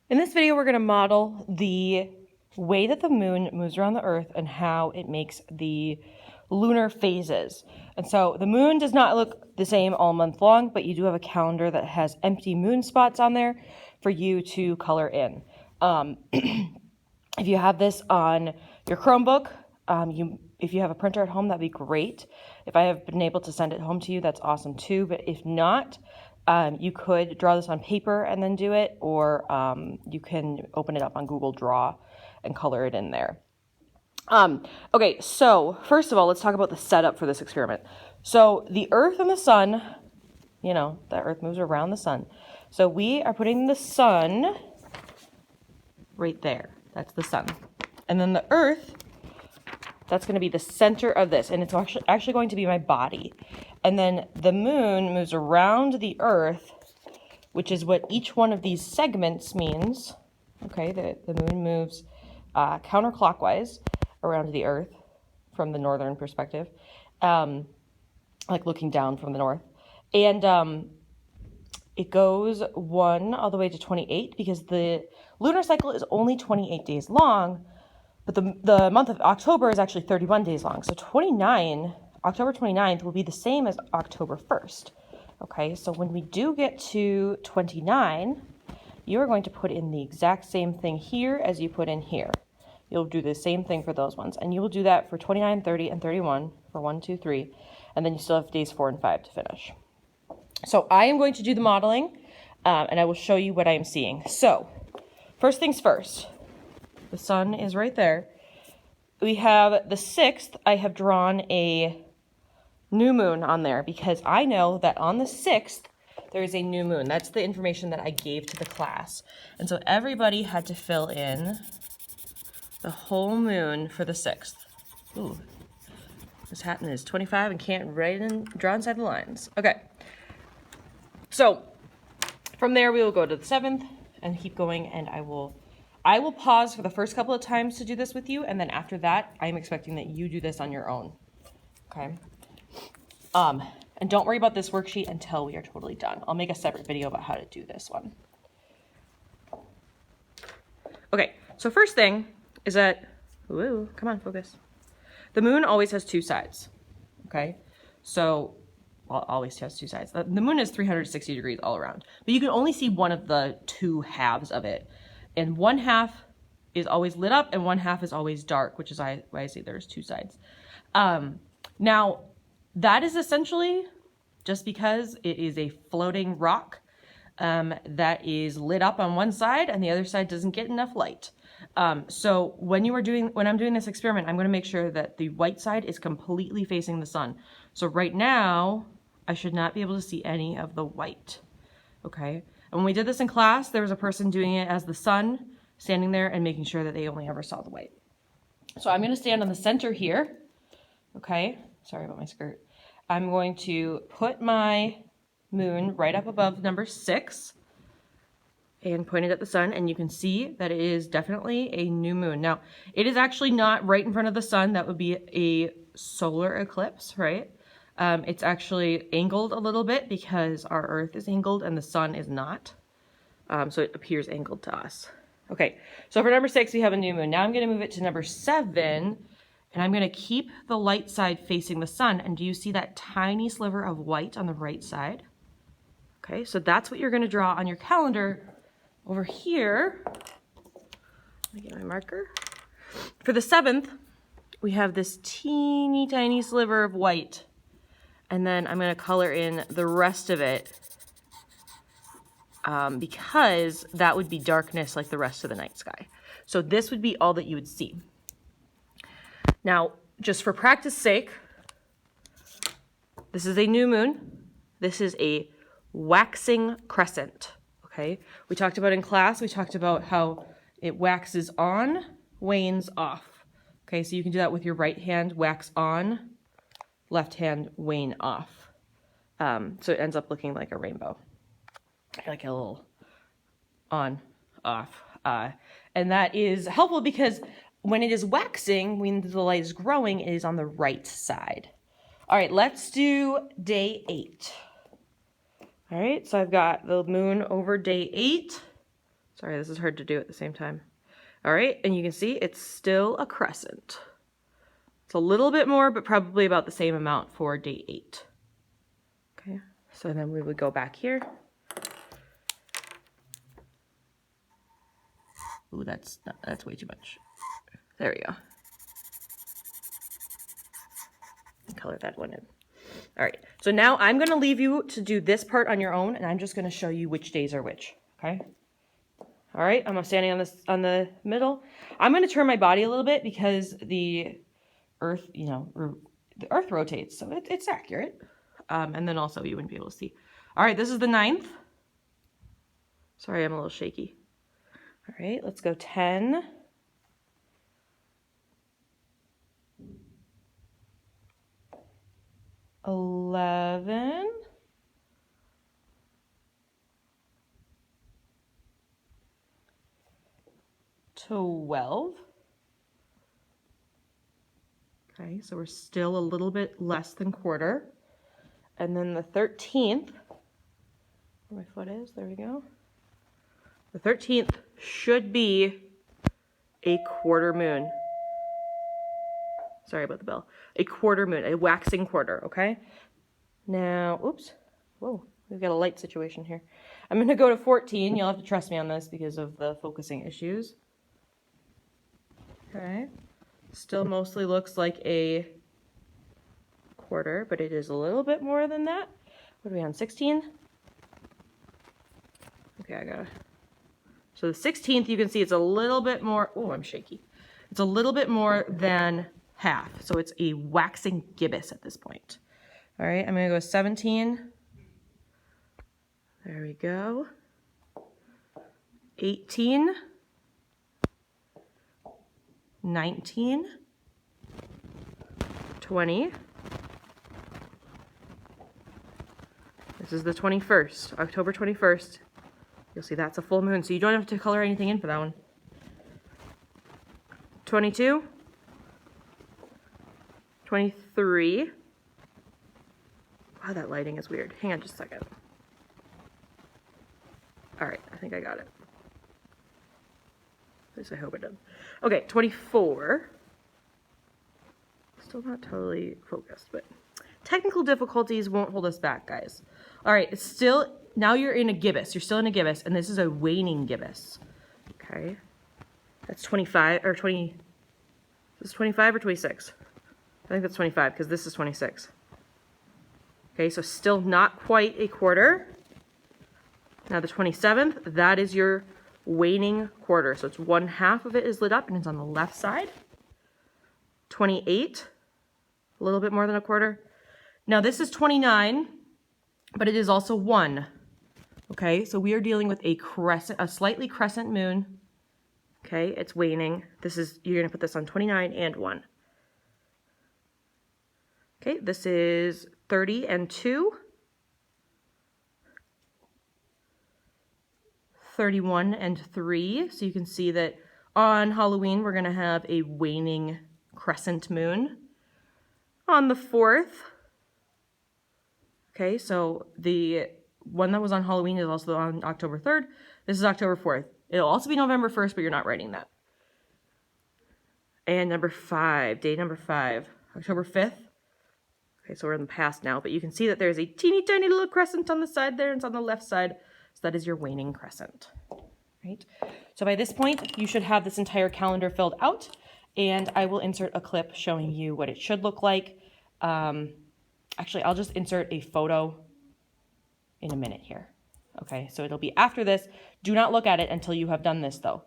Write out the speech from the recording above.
In this video, we're going to model the way that the moon moves around the Earth and how it makes the lunar phases. And so the moon does not look the same all month long, but you do have a calendar that has empty moon spots on there for you to color in. If you have this on your Chromebook, if you have a printer at home, that'd be great. If I have been able to send it home to you, that's awesome too. But if not, you could draw this on paper and then do it, or you can open it up on Google Draw and color it in there. Okay, so first of all, let's talk about the setup for this experiment. So the Earth and the Sun, you know, the Earth moves around the Sun. So we are putting the Sun right there. That's the Sun. And then the Earth, that's going to be the center of this, and it's actually going to be my body. And then the moon moves around the Earth, which is what each one of these segments means. Okay, the moon moves counterclockwise around the Earth from the northern perspective, like looking down from the north. And it goes 1 all the way to 28 because the lunar cycle is only 28 days long, but the month of October is actually 31 days long. So October 29th will be the same as October 1st. Okay, so when we do get to 29, you are going to put in the exact same thing here as you put in here. You'll do the same thing for those ones. And you will do that for 29, 30, and 31 for 1, 2, 3. And then you still have days 4 and 5 to finish. So I am going to do the modeling, and I will show you what I am seeing. So first things first, the Sun is right there. We have the 6th. I have drawn a new moon on there because I know that on the 6th, there is a new moon. That's the information that I gave to the class. And so everybody had to fill in the whole moon for the 6th. Ooh, Miss Hatton is 25 and can't draw inside the lines. Okay. So from there, we will go to the 7th and keep going, and I will pause for the first couple of times to do this with you, and then after that, I'm expecting that you do this on your own. Okay? And don't worry about this worksheet until we are totally done. I'll make a separate video about how to do this one. Okay, so first thing is that, ooh, come on, focus. The moon always has 2 sides, okay? So, well, always has 2 sides. The moon is 360 degrees all around, but you can only see one of the 2 halves of it. And one half is always lit up and one half is always dark, which is why I say there's 2 sides. Now, that is essentially just because it is a floating rock that is lit up on one side and the other side doesn't get enough light. So when I'm doing this experiment, I'm going to make sure that the white side is completely facing the Sun. So right now, I should not be able to see any of the white. Okay? And when we did this in class, there was a person doing it as the Sun, standing there and making sure that they only ever saw the white. So I'm going to stand on the center here. Okay? Sorry about my skirt. I'm going to put my moon right up above number 6 and point it at the Sun, and you can see that it is definitely a new moon. Now, it is actually not right in front of the Sun. That would be a solar eclipse, right? It's actually angled a little bit because our Earth is angled and the Sun is not. So it appears angled to us. Okay, so for number 6, we have a new moon. Now I'm going to move it to number 7, and I'm going to keep the light side facing the Sun. And do you see that tiny sliver of white on the right side? Okay, so that's what you're going to draw on your calendar. Over here, let me get my marker. For the 7th, we have this teeny tiny sliver of white. And then I'm going to color in the rest of it because that would be darkness like the rest of the night sky. So this would be all that you would see. Now, just for practice sake, this is a new moon. This is a waxing crescent. Okay? We talked about in class, we talked about how it waxes on, wanes off. Okay, so you can do that with your right hand, wax on, left hand, wane off. So it ends up looking like a rainbow. Like a little on, off. And that is helpful because when it is waxing, when the light is growing, it is on the right side. All right, let's do day 8. All right, so I've got the moon over day 8. Sorry, this is hard to do at the same time. All right, and you can see it's still a crescent. It's a little bit more, but probably about the same amount for day 8. Okay, so then we would go back here. Ooh, that's way too much. There we go. Color that one in. All right, so now I'm going to leave you to do this part on your own, and I'm just going to show you which days are which. Okay. All right, I'm standing on the middle. I'm going to turn my body a little bit because the Earth, the Earth rotates, so it's accurate. And then also you wouldn't be able to see. All right, this is the 9th. Sorry, I'm a little shaky. All right, let's go 10. 11. 12. Okay, so we're still a little bit less than quarter. And then the 13th, where my foot is, there we go. The 13th should be a quarter moon. Sorry about the bell. A quarter moon, a waxing quarter, okay? Now, oops, whoa, we've got a light situation here. I'm gonna go to 14. You'll have to trust me on this because of the focusing issues. Okay, still mostly looks like a quarter, but it is a little bit more than that. What are we on, 16? Okay, so the 16th, you can see it's a little bit more, oh, I'm shaky. It's a little bit more than half, so it's a waxing gibbous at this point. All right, I'm gonna go 17. There we go. 18. 19. 20. This is the 21st, October 21st. You'll see that's a full moon, so you don't have to color anything in for that one. 22. 23. Wow, that lighting is weird. Hang on just a second. All right, I think I got it. At least I hope it did. Okay, 24. Still not totally focused, but technical difficulties won't hold us back, guys. All right, it's still, now you're in a gibbous. You're still in a gibbous, and this is a waning gibbous. Okay, that's 25, or 20, is this 25 or 26? I think that's 25, because this is 26. Okay, so still not quite a quarter. Now the 27th, that is your waning quarter. So it's 1/2 of it is lit up and it's on the left side. 28, a little bit more than a quarter. Now this is 29, but it is also 1. Okay, so we are dealing with a crescent, a slightly crescent moon. Okay, it's waning. This is, you're gonna put this on 29 and 1. Okay, this is 30 and 2. 31 and 3. So you can see that on Halloween, we're gonna have a waning crescent moon. On the 4th, okay, so the one that was on Halloween is also on October 3rd. This is October 4th. It'll also be November 1st, but you're not writing that. And number 5, day number 5, October 5th. Okay, so we're in the past now, but you can see that there's a teeny tiny little crescent on the side there, and it's on the left side. So that is your waning crescent, right? So by this point, you should have this entire calendar filled out, and I will insert a clip showing you what it should look like. Actually, I'll just insert a photo in a minute here. Okay, so it'll be after this. Do not look at it until you have done this, though.